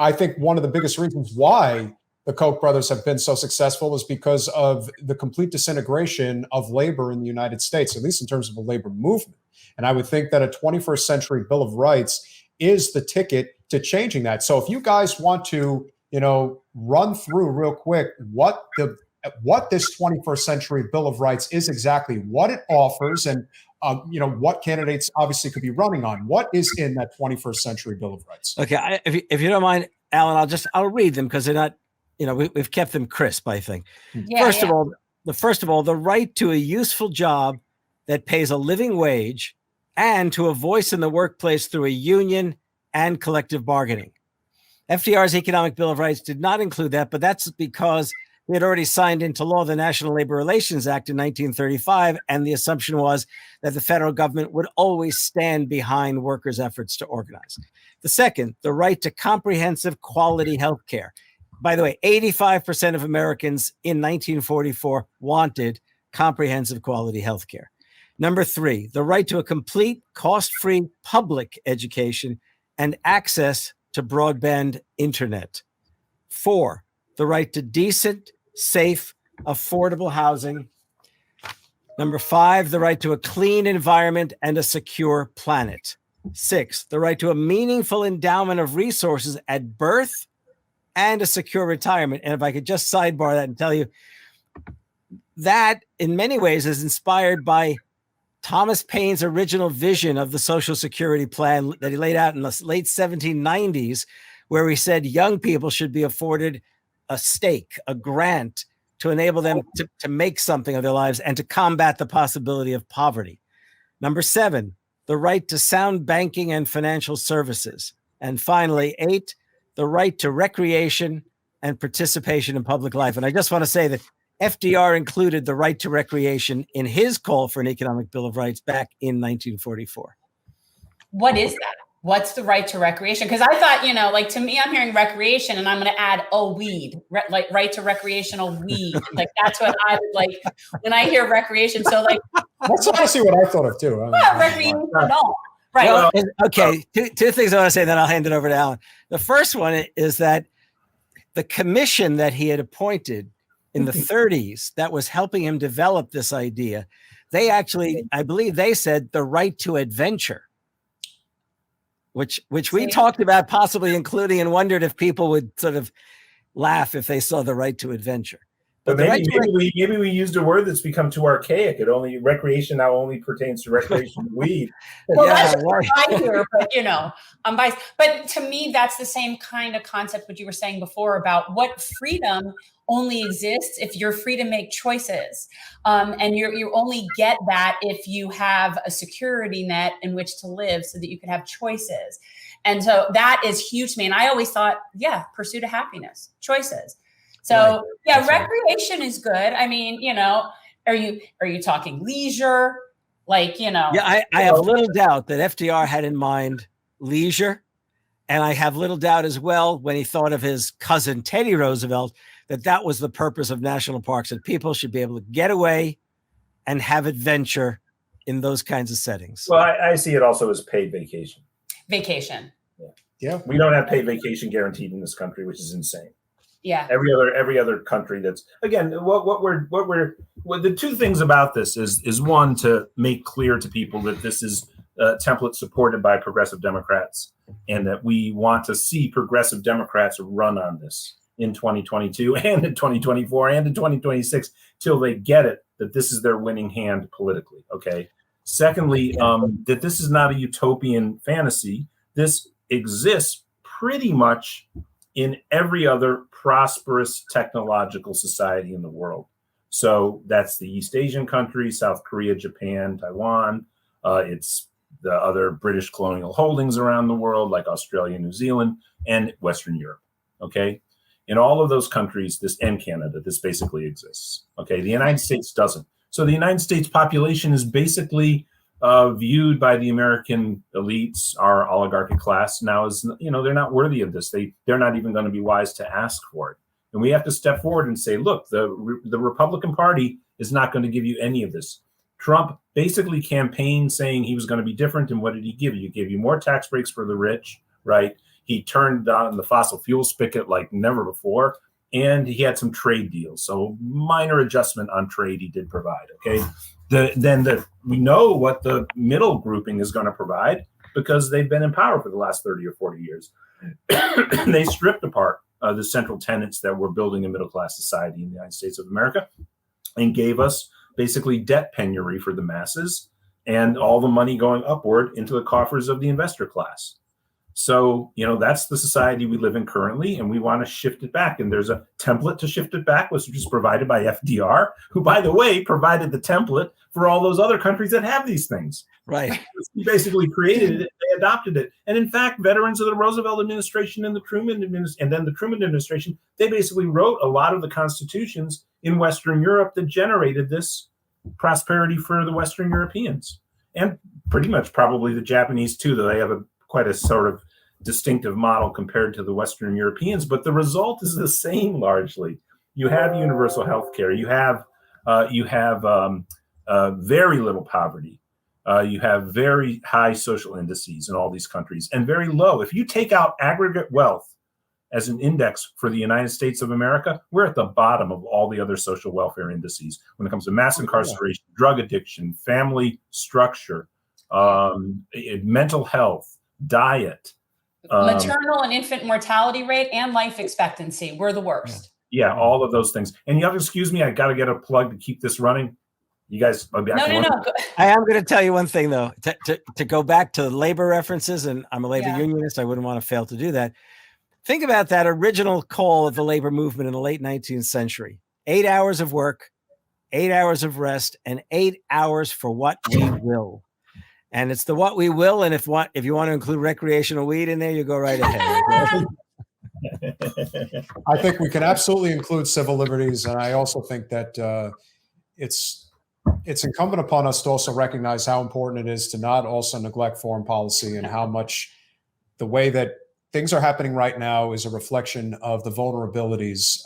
I think one of the biggest reasons why the Koch brothers have been so successful is because of the complete disintegration of labor in the United States, at least in terms of a labor movement. And I would think that a 21st century Bill of Rights is the ticket to changing that. So if you guys want to, run through real quick what this 21st century Bill of Rights is exactly, what it offers, and what candidates obviously could be running on. What is in that 21st century Bill of Rights? Okay, if you don't mind, Alan, I'll read them because they're not, we've kept them crisp, I think. First of all, the right to a useful job that pays a living wage and to a voice in the workplace through a union and collective bargaining. FDR's Economic Bill of Rights did not include that, but that's because we had already signed into law the National Labor Relations Act in 1935, and the assumption was that the federal government would always stand behind workers' efforts to organize. The second, the right to comprehensive quality health care. By the way, 85% of Americans in 1944 wanted comprehensive quality health care. Number three, the right to a complete cost-free public education and access to broadband internet. Four, the right to decent, safe, affordable housing. Number five, the right to a clean environment and a secure planet. Six, the right to a meaningful endowment of resources at birth and a secure retirement. And if I could just sidebar that and tell you, that in many ways is inspired by Thomas Paine's original vision of the Social Security plan that he laid out in the late 1790s, where he said young people should be afforded a stake, a grant to enable them to make something of their lives and to combat the possibility of poverty. Number seven, the right to sound banking and financial services. And finally, eight, the right to recreation and participation in public life. And I just want to say that FDR included the right to recreation in his call for an economic Bill of Rights back in 1944. What is that? What's the right to recreation? Because I thought, to me, I'm hearing recreation and I'm going to add, weed, like right to recreational weed. Like, that's what I would like when I hear recreation. So that's honestly what I thought of too. Recreation at all. Right. Well, okay. Two things I want to say, then I'll hand it over to Alan. The first one is that the commission that he had appointed in the 30s that was helping him develop this idea, they actually, I believe they said the right to adventure, which we talked about possibly including and wondered if people would sort of laugh if they saw the right to adventure. But maybe we used a word that's become too archaic. Recreation now only pertains to recreation weed. Well, that's what I hear, but I'm biased. But to me, that's the same kind of concept what you were saying before about what freedom only exists if you're free to make choices. And you only get that if you have a security net in which to live so that you can have choices. And so that is huge to me. And I always thought, pursuit of happiness, choices. So recreation is good. I mean, are you talking leisure? Yeah, I have little doubt that FDR had in mind leisure. And I have little doubt as well when he thought of his cousin, Teddy Roosevelt, that was the purpose of national parks, that people should be able to get away and have adventure in those kinds of settings. Well, I see it also as paid vacation. Vacation. Yeah. We don't have paid vacation guaranteed in this country, which is insane. Yeah. Every other country that's, again, the two things about this is one, to make clear to people that this is a template supported by progressive Democrats, and that we want to see progressive Democrats run on this in 2022 and in 2024 and in 2026 till they get it, that this is their winning hand politically. Okay. Secondly, that this is not a utopian fantasy. This exists pretty much in every other prosperous technological society in the world. So that's the East Asian countries, South Korea, Japan, Taiwan. It's the other British colonial holdings around the world, like Australia, New Zealand, and Western Europe. Okay. In all of those countries, and Canada, this basically exists. Okay. The United States doesn't. So the United States population is basically viewed by the American elites, our oligarchic class, now as, they're not worthy of this. They're not even going to be wise to ask for it. And we have to step forward and say, look, the Republican Party is not going to give you any of this. Trump basically campaigned saying he was going to be different. And what did he give you? He gave you more tax breaks for the rich, right? He turned on the fossil fuel spigot like never before, and he had some trade deals. So minor adjustment on trade he did provide. Okay, we know what the middle grouping is going to provide because they've been in power for the last 30 or 40 years. They stripped apart the central tenets that were building a middle-class society in the United States of America and gave us basically debt penury for the masses and all the money going upward into the coffers of the investor class. So, that's the society we live in currently, and we want to shift it back. And there's a template to shift it back, which was provided by FDR, who, by the way, provided the template for all those other countries that have these things. Right. He basically created it, they adopted it. And in fact, veterans of the Roosevelt administration and the Truman administration, and then the Truman administration, they basically wrote a lot of the constitutions in Western Europe that generated this prosperity for the Western Europeans. And pretty much probably the Japanese too, though they have quite a sort of distinctive model compared to the Western Europeans, but the result is the same largely. You have universal health care. You have very little poverty. You have very high social indices in all these countries and very low. If you take out aggregate wealth as an index for the United States of America, we're at the bottom of all the other social welfare indices when it comes to mass incarceration, drug addiction, family structure, mental health, diet, maternal and infant mortality rate, and life expectancy. We're the worst. Yeah, all of those things. And you have to excuse me, I got to get a plug to keep this running. You guys, no. I am going to tell you one thing, though, to go back to labor references, and I'm a labor unionist. I wouldn't want to fail to do that. Think about that original call of the labor movement in the late 19th century. 8 hours of work, 8 hours of rest, and 8 hours for what we will. And it's the what we will. And if you want to include recreational weed in there, you go right ahead. I think we can absolutely include civil liberties. And I also think that it's incumbent upon us to also recognize how important it is to not also neglect foreign policy and how much the way that things are happening right now is a reflection of the vulnerabilities.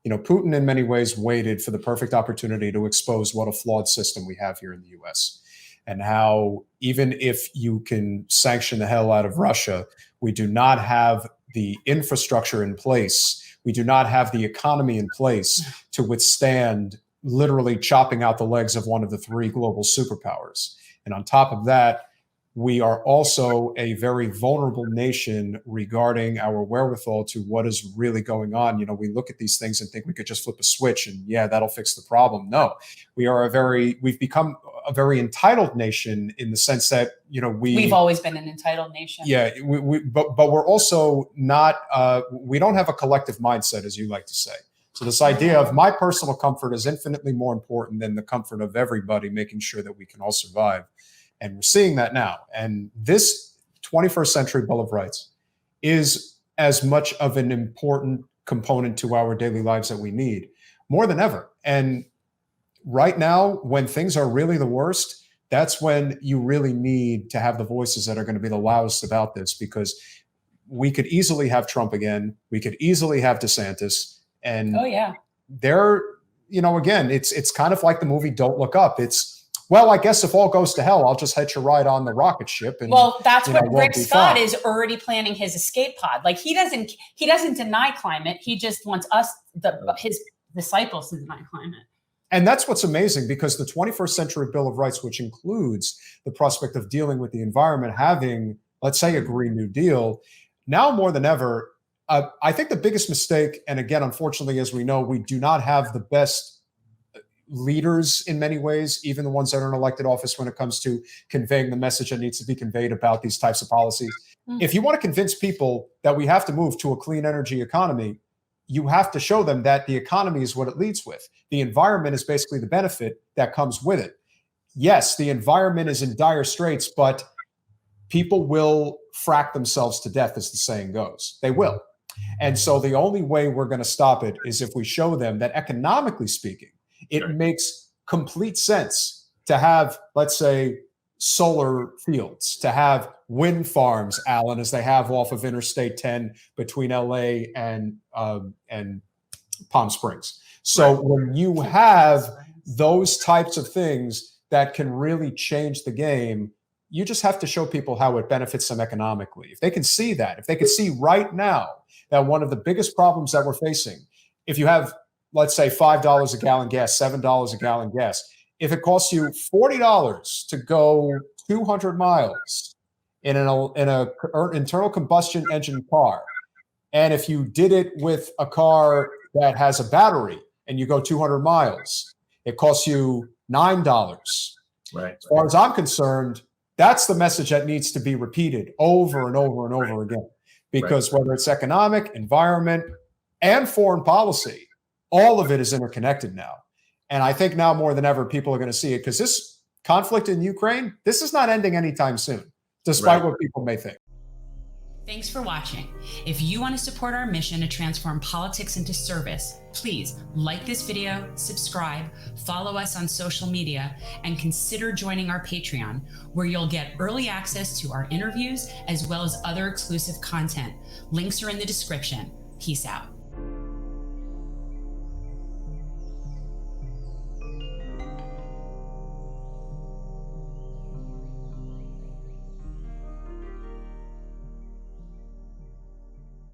Putin in many ways waited for the perfect opportunity to expose what a flawed system we have here in the US. And how even if you can sanction the hell out of Russia, we do not have the infrastructure in place. We do not have the economy in place to withstand literally chopping out the legs of one of the three global superpowers. And on top of that, we are also a very vulnerable nation regarding our wherewithal to what is really going on. We look at these things and think we could just flip a switch and that'll fix the problem. No, we've become a very entitled nation in the sense that, we've always been an entitled nation. Yeah. But we're also not, we don't have a collective mindset, as you like to say. So this idea of my personal comfort is infinitely more important than the comfort of everybody, making sure that we can all survive. And we're seeing that now. And this 21st century Bill of Rights is as much of an important component to our daily lives that we need more than ever. And right now, when things are really the worst, that's when you really need to have the voices that are going to be the loudest about this, because we could easily have Trump again. We could easily have DeSantis. And they're, again, it's kind of like the movie Don't Look Up. Well, I guess if all goes to hell, I'll just hitch a ride on the rocket ship. And that's what Rick Scott is already planning his escape pod. Like he doesn't deny climate. He just wants us, his disciples, to deny climate. And that's what's amazing, because the 21st century Bill of Rights, which includes the prospect of dealing with the environment, having, let's say, a Green New Deal, now more than ever, I think the biggest mistake, and again, unfortunately, as we know, we do not have the best leaders in many ways, even the ones that are in elected office, when it comes to conveying the message that needs to be conveyed about these types of policies. Mm-hmm. If you want to convince people that we have to move to a clean energy economy, you have to show them that the economy is what it leads with. The environment is basically the benefit that comes with it. Yes, the environment is in dire straits, but people will frack themselves to death, as the saying goes. They will. And so the only way we're going to stop it is if we show them that, economically speaking, it makes complete sense to have, let's say, solar fields, to have wind farms, Alan, as they have off of Interstate 10 between LA and Palm Springs. So when you have those types of things that can really change the game, you just have to show people how it benefits them economically. If they can see that, if they can see right now that one of the biggest problems that we're facing, if you have, let's say, $5 a gallon gas, $7 a gallon gas, if it costs you $40 to go 200 miles in an internal combustion engine car, and if you did it with a car that has a battery and you go 200 miles, it costs you $9. Right. As far as I'm concerned, that's the message that needs to be repeated over and over and over again. Because whether it's economic, environment, and foreign policy, all of it is interconnected now. And I think now more than ever, people are going to see it, because this conflict in Ukraine, this is not ending anytime soon, despite what people may think. Thanks for watching. If you want to support our mission to transform politics into service, please like this video, subscribe, follow us on social media, and consider joining our Patreon, where you'll get early access to our interviews as well as other exclusive content. Links are in the description. Peace out.